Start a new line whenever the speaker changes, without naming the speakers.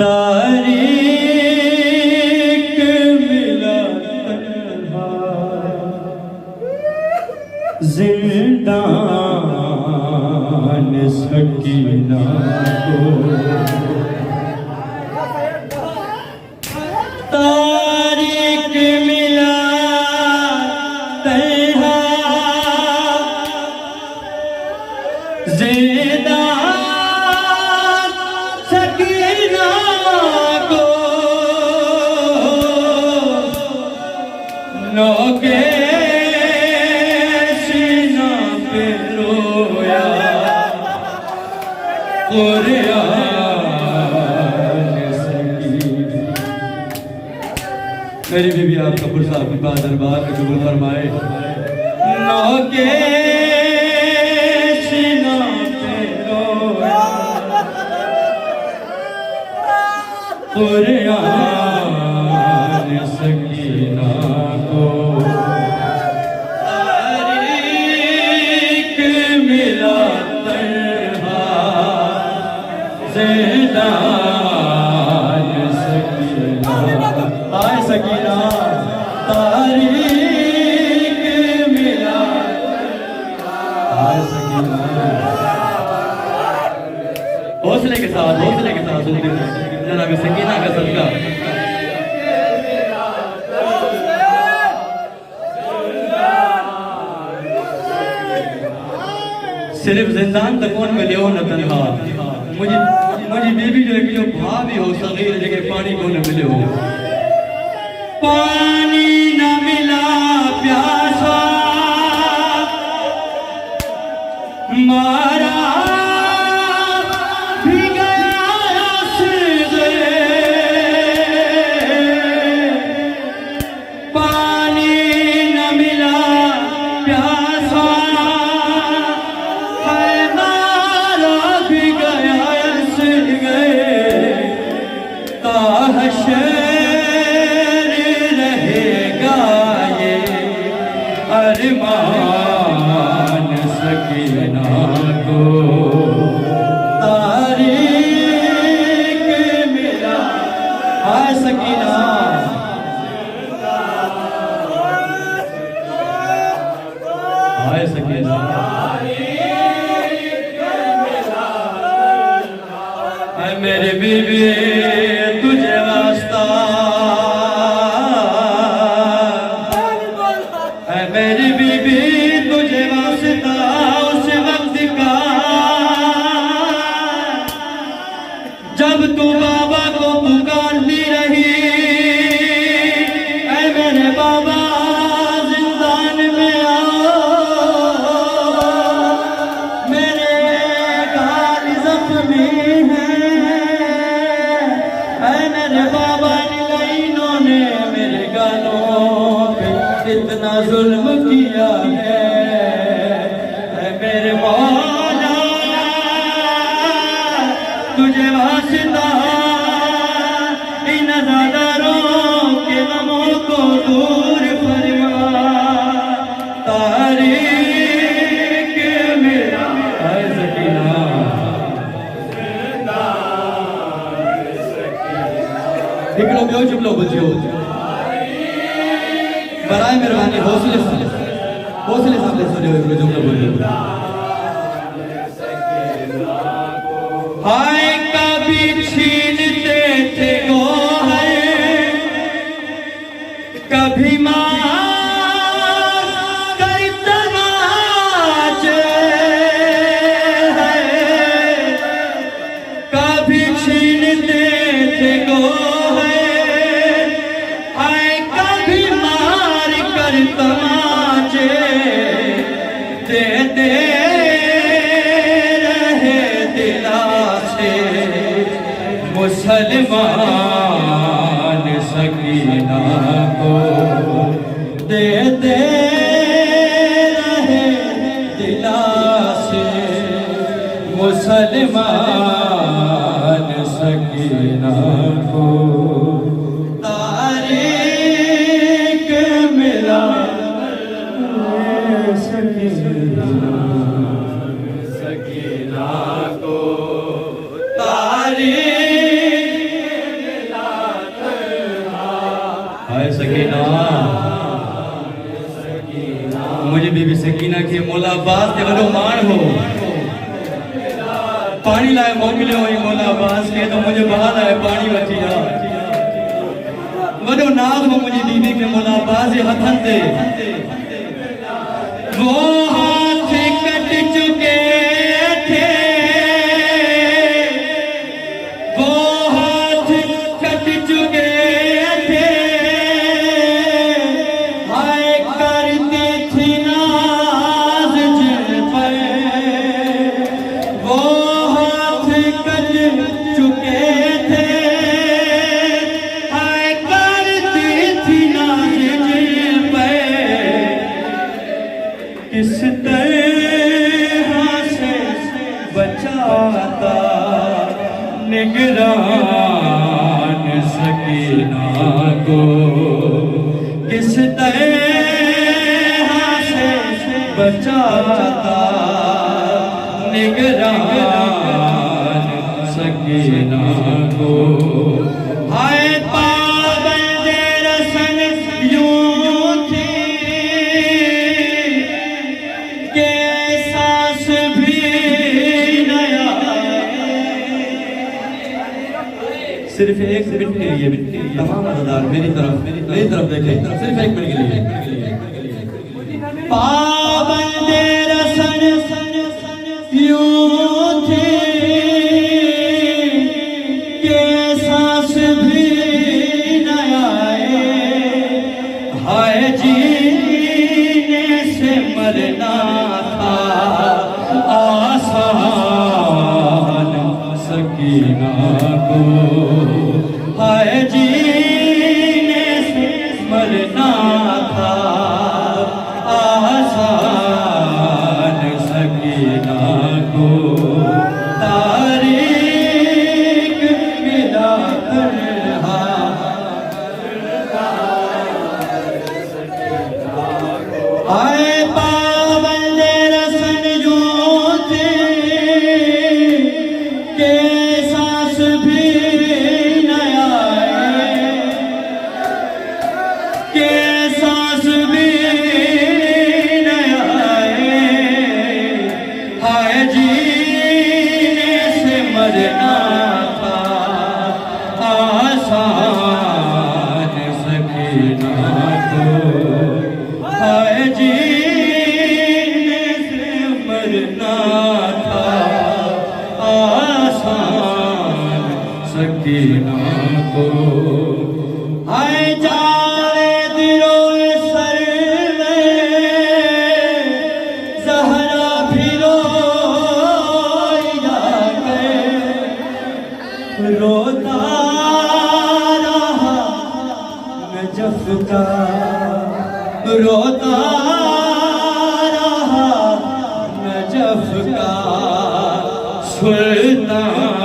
तारीख मिला तन्हा जिंदान सकीना को तारीख मिला तन्हा जिंदान सकीना को नौके सीना पे रोया कुरान सकीना। मेरी बीबी आपका पुरसा अपनी बात दरबार में कबूल फरमाए। नौके सीना पे रोया कुरान सकीना को तारीख मिला तन्हा जिंदान सकीना। आए सकीना तारीख मिला आए सकीना। हौसले के साथ जनाब सकीना का सदका। सिर्फ जिंदान तक कौन मिले हो न तन्हा मुझे बीबी जो जो भाभी हो सगीर जगह पानी को न मिले हो। पानी न मिला प्यासा मारा भी गया सिरे। पानी न मिला प्यासा है मारा भी गया सिरे। ताहशर रहेगा ये अरमान सकीना को तारीख मिला। हाय सकीना हाय सकीना। हाय मेरी बीबी तुझे वास्ता है मेरी बीबी तुझे वास्ता उस वक्त का जब तू बाबा को पुकारती रही। ऐ मेरे बाबा जिंदान में आओ मेरे गाल जख्मी हैं। ऐ मेरे बाबा इन्होंने मेरे गालों पे इतना जुल्म किया है। ऐ मेरे मौला तुझे वास्ता इन ज़ादारों के गमों को दूर फरमा। तारीख मिला है सकीना हिकड़ो ॿियो जुमलो ॿुधियो बराए मेहरबानी हौसले सां सॼो हिकिड़ो जुमलो ॿुधियो। हाय कभी छीनते थे गोहर कभी मार कर तमाचे हैं। कभी छीनते थे गोहर हाय कभी मार कर तमाचे देते मुसलमान सकीना को देते रहे दिला से। मुसलमान सकीना को तारीख मिला सकीना को तारीख अब्बास के वॾो मान हो पाणी लाइ मोकिलियो हुई मौला अब्बास खे त मुंहिंजे भाउ लाइ पाणी वठी आ वॾो नाज़ हो मुंहिंजी बीबी खे मौला अब्बास जे हथनि ते वो हाथ कट चुके थे वो हाथ कट चुके थे हाय करती थी नाज जिन पर वो हाथ कट चुके थे हाय करती थी नाज जिन पर किस तरह से बचाता निगरान सकीना को किस तरह से बचाता निगरान सकीना को हाय पाबंदे रसन यूं थी के सांस भी नया सिर्फ एक मिनट के लिए तमाम मज़ेदार मेरी तरफ देखें सिर्फ एक मिनट के लिए पाबंदे रसन यूं थी के सांस भी नया हाय जीने से मरना था आसान सकीना को हाय जीने से मरना था आसान सकीना को तारीख मिला कर हाय पाबंदे रसन यूं थे के सांस भी नया के सांस भी नया हाय जीने से मरना था आसान सकीना को हाय जीने से मरना था आसान सकीना को हाय जाने दिलो सर में ज़हरा भी रोई जाके रोता रहा नजफ का रोता रहा नजफ का सुल्तान